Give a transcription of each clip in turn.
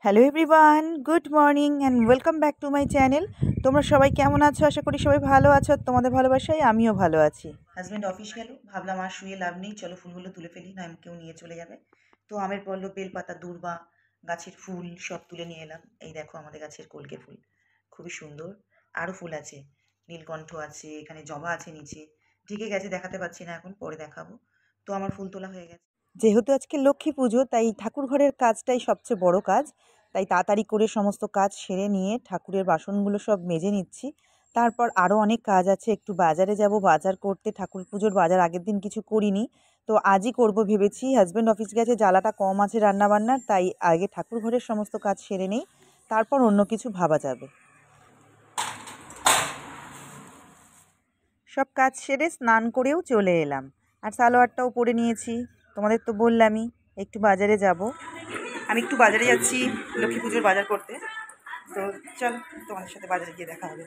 Hello everyone, good morning and welcome back to my channel. তোমরা সবাই কেমন আছো? আশা করি সবাই ভালো আছো। তোমাদের ভালোবাসায় আমিও ভালো আছি। হাজব্যান্ড অফিস গেল, ভাবলাম আর শুয়ে লাভ নেই, চলো ফুলগুলো তুলে ফেলি, না কেউ নিয়ে চলে যাবে। তো আমের পল্লব, বেলপাতা, দূর্বা, গাছের ফুল সব তুলে নিয়ে এলাম। এই দেখো আমাদের গাছের কলকে ফুল, খুবই সুন্দর। আরও ফুল আছে, নীলকণ্ঠ আছে, এখানে জবা আছে নিচে, ঢেকে গেছে দেখাতে পাচ্ছি না, এখন পরে দেখাবো। তো আমার ফুল তোলা হয়ে গেছে। যেহেতু আজকে লক্ষ্মী পুজো, তাই ঠাকুর ঘরের কাজটাই সবচেয়ে বড় কাজ। তাই তাড়াতাড়ি করে সমস্ত কাজ সেরে নিয়ে ঠাকুরের বাসনগুলো সব মেজে নিচ্ছি। তারপর আরও অনেক কাজ আছে, একটু বাজারে যাব বাজার করতে। ঠাকুর পুজোর বাজার আগের দিন কিছু করিনি, তো আজই করব ভেবেছি। হাজব্যান্ড অফিস গেছে, জ্বালাটা কম আছে রান্নাবান্নার, তাই আগে ঠাকুর ঘরের সমস্ত কাজ সেরে নেই, তারপর অন্য কিছু ভাবা যাবে। সব কাজ সেরে স্নান করেও চলে এলাম, আর সালোয়ারটাও পরে নিয়েছি। তোমাদের তো বললামই একটু বাজারে যাব। আমি একটু বাজারে যাচ্ছি লক্ষ্মী পুজোর বাজার করতে। তো চল, তোমাদের সাথে বাজারে গিয়ে দেখা হবে।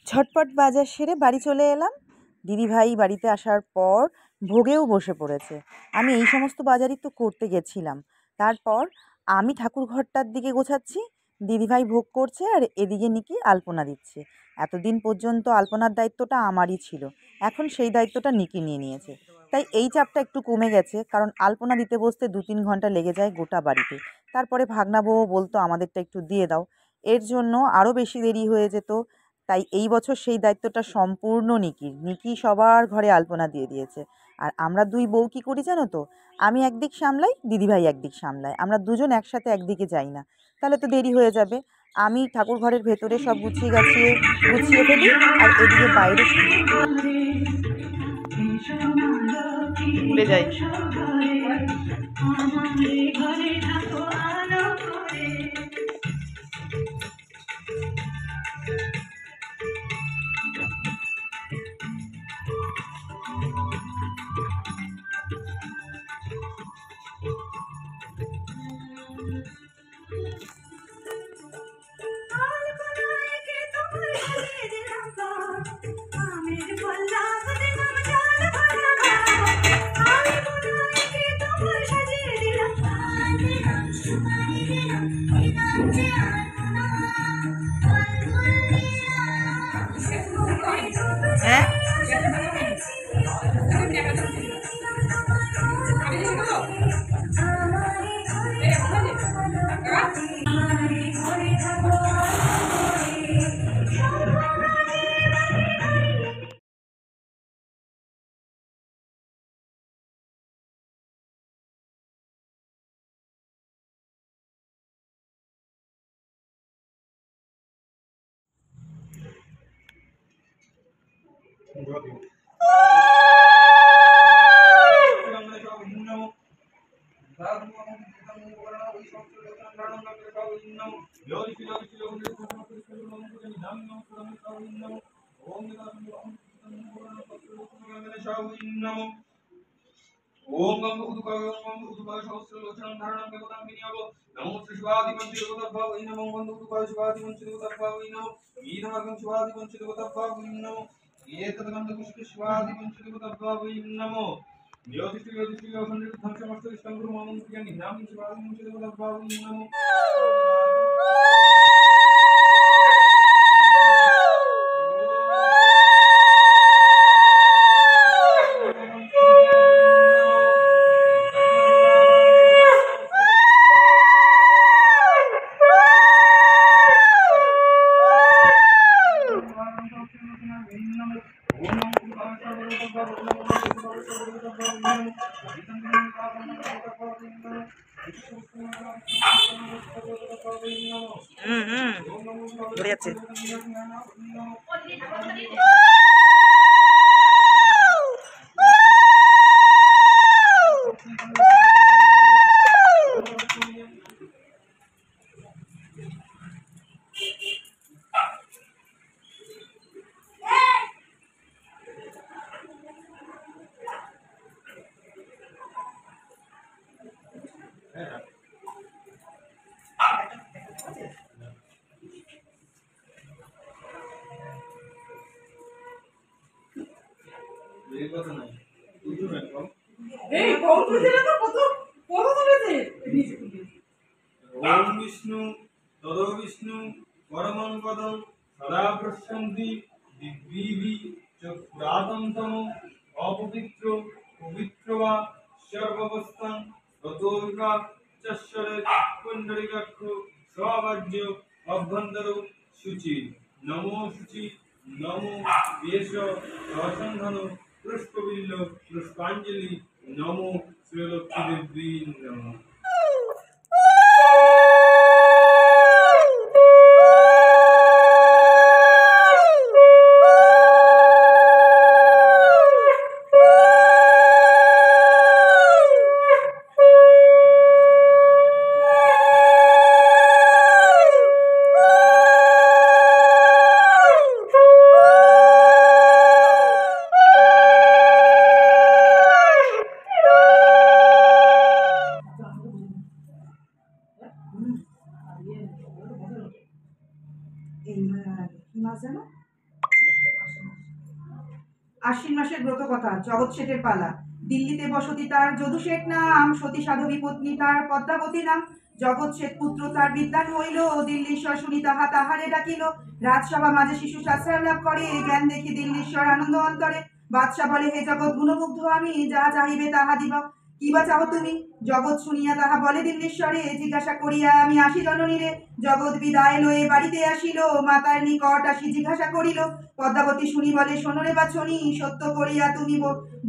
ঝটপট বাজার সেরে বাড়ি চলে এলাম। দিদিভাই বাড়িতে আসার পর ভোগেও বসে পড়েছে। আমি এই সমস্ত বাজারই তো করতে গেছিলাম। তারপর আমি ঠাকুর ঘরটার দিকে গোছাচ্ছি, দিদিভাই ভোগ করছে, আর এদিকে নিকি আলপনা দিচ্ছে। এতদিন পর্যন্ত আলপনার দায়িত্বটা আমারই ছিল, এখন সেই দায়িত্বটা নিকি নিয়ে নিয়েছে। তাই এই চাপটা একটু কমে গেছে, কারণ আলপনা দিতে বসতে 2-3 ঘন্টা লেগে যায় গোটা বাড়িতে। তারপরে ভাগনা বউ বলতো আমাদেরটা একটু দিয়ে দাও, এর জন্য আরও বেশি দেরি হয়ে যেত। তাই এই বছর সেই দায়িত্বটা সম্পূর্ণ নিকির। নিকি সবার ঘরে আলপনা দিয়ে দিয়েছে। আর আমরা দুই বউ কী করি জানো তো? আমি একদিক সামলাই, দিদিভাই একদিক সামলায়। আমরা দুজন একসাথে একদিকে যাই না, তাহলে তো দেরি হয়ে যাবে। আমি ঠাকুর ঘরের ভেতরে সব গুছিয়ে ফেলি, আর এদিকে বাইরে ভুলে যাই। হ্যাঁ, ओम गंग उदुकाय सहस्रलोचनं धारणं देवतां विनियोग नमो श्री शिवादिपं चिरगतभावै नमो गंग उदुकाय शिवादिपं चिरगतभावै नमो ईदमर्गं शिवादिपं चिरगतभावै नमो एतद्गन्ध पुष्प शिवादिपं चिरगतभावै नमो योधिष्ठि योसंयुक्तं समस्तविष्टं गुरुमानं प्रियं ध्यानं शिवादिपं चिरगतभावै नमो ধরে যাচ্ছে। এই কথা নাই বুঝুন একদম এই কত দিলে তো কত কত তুলেছে ওম বিষ্ণু তদো বিষ্ণু পরমং পদং সদা প্রশান্তি দিব্যি চ পুরাতনতম অপবিত্র পবিত্র বা সর্বাবস্থান ততোকা চশ্বরে কুণ্ডলিকাক্ষ স্ববাজ্য অভ্যন্তর শুচি নমো শুচি নমো বেশ সসন্ধন পুষ্পবিল্ল পুষ্পাঞ্জলি নমো শ্রীলক্ষ্মী দেবী নমঃ। আশ্বিন মাসের ব্রত কথা। জগৎ শেঠের পালা। দিল্লিতে বসতি তার, যদু শেঠ নাম, সতী সাধবী পত্নী তার পদ্মাবতী নাম। জগৎ শেঠ পুত্র তার বিদ্যান হইল, দিল্লীশ্বর শুনি তাহা তাহারে ডাকিল। রাজসভা মাঝে শিশু শাস্ত্রার লাভ করে, জ্ঞান দেখি দিল্লীশ্বর আনন্দ অন্তরে। বাদশা বলে, হে জগৎ গুণমুগ্ধ আমি, যাহা চাহিবে তাহা দিব। কি বা চাও তুমি? জগৎ শুনিয়া তাহা বলে দিল্লীশ্বরে, জিজ্ঞাসা করিয়া আমি আসি জননীরে। জগৎ বিদায় লয়ে বাড়িতে আসিল, মাতার নিকট আসি জিজ্ঞাসা করিল। পদ্মাবতী শুনি বলে, শোনরে বাছনি, সত্য করিয়া তুমি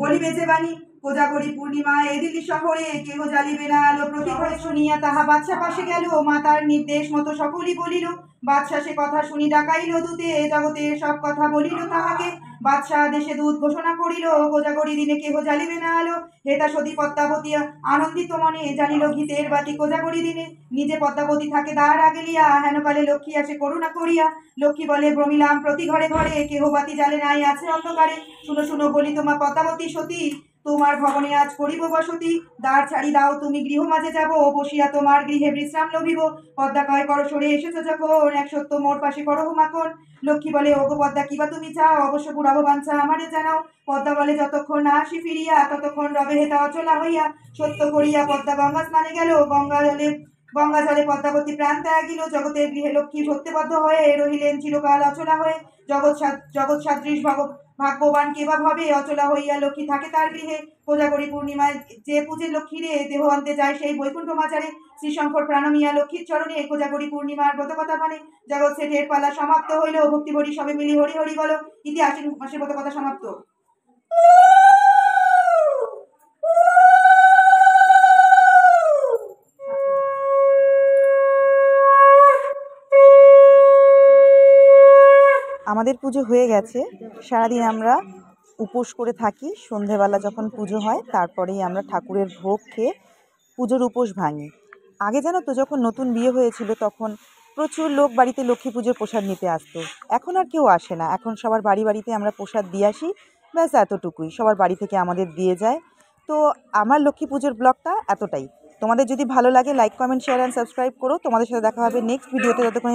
বলিবে যে বাণী। কোজাগরী পূর্ণিমায় এ দিল্লি শহরে, কেহ জ্বালিবে না আলো প্রতি ঘরে। শুনিয়া তাহা বাদশা পাশে গেল, মাতার নির্দেশ মতো সকলই বলিল। বাদশা সে কথা শুনি ডাকাইল দূতে, জগতের সব কথা বলিল তাহাকে। বাদশা দেশে দূত ঘোষণা করিল, কোজাগরী দিনে কেহ জ্বালিবে না আলো। হেতা সতী পদ্মাবতী আনন্দিত মনে জানিল ঘিতের বাতি কোজাগরী দিনে। নিজে পদ্মাবতী থাকে দ্বার আগেলিয়া, হেনকালে লক্ষ্মী আসে করুণা করিয়া। লক্ষ্মী বলে, ভ্রমিলাম প্রতি ঘরে ঘরে, কেহ বাতি জ্বালে নাই আছে অন্ধকারে। শুনো শুনো বলি তোমার পদ্মাবতী সতী, তোমার ভবনে আজ করিব বসতি। দ্বার ছাড়ি দাও তুমি গৃহ মাঝে যাব, বসিয়া তোমার গৃহে বিশ্রাম লভিব। পদ্মা কয়, করো সরে এসেছো যখন, এক সত্য মোর পাশে করো মাখন। লক্ষ্মী বলে, ওগো পদ্মা কিবা তুমি চাও, অবশ্য পুরাবো বাঞ্ছা আমারে জানাও। পদ্মা বলে, যতক্ষণ না আসি ফিরিয়া, ততক্ষণ রবে হেতা অচলা হইয়া। সত্য করিয়া পদ্মা গঙ্গা স্নানে গেল, গঙ্গা জলে পদ্মাবতী প্রাণ ত্যাগিল। জগতের গৃহে লক্ষ্মী সত্যবদ্ধ হয়ে রহিলেন চিরকাল অচলা হয়ে। জগৎ সাদৃশ ভাগ্যবান কেবা ভাবে, অচলা হইয়া লক্ষ্মী থাকে তার গৃহে। কোজাগরী পূর্ণিমায় যে পূজে লক্ষ্মীরে, দেহ আনতে যায় সেই বৈকুণ্ঠ মাজারে। শ্রীশঙ্কর প্রাণমিয়া লক্ষ্মীর চরণে, কোজাগরী পূর্ণিমার ব্রত কথা মানে। জগৎ শেঠের পালা সমাপ্ত হইল, ভক্তি ভরি সবে মিলি হরি হরি বলো। ইতি আশ্বিন মাসের ব্রত কথা সমাপ্ত। আমাদের পুজো হয়ে গেছে। সারাদিন আমরা উপোস করে থাকি। সন্ধেবেলা যখন পুজো হয় তারপরেই আমরা ঠাকুরের ভোগ খেয়ে পুজোর উপোস ভাঙি। আগে জানো তো, যখন নতুন বিয়ে হয়েছিল তখন প্রচুর লোক বাড়িতে লক্ষ্মী পুজোর প্রসাদ নিতে আসতো। এখন আর কেউ আসে না। এখন সবার বাড়ি বাড়িতে আমরা প্রসাদ দিয়ে আসি, ব্যাস এতটুকুই। সবার বাড়ি থেকে আমাদের দিয়ে যায়। তো আমার লক্ষ্মী পুজোর ব্লগটা এতটাই। তোমাদের যদি ভালো লাগে like comment share and subscribe করো। তোমাদের সাথে দেখা হবে নেক্সট ভিডিওতে। ততক্ষণ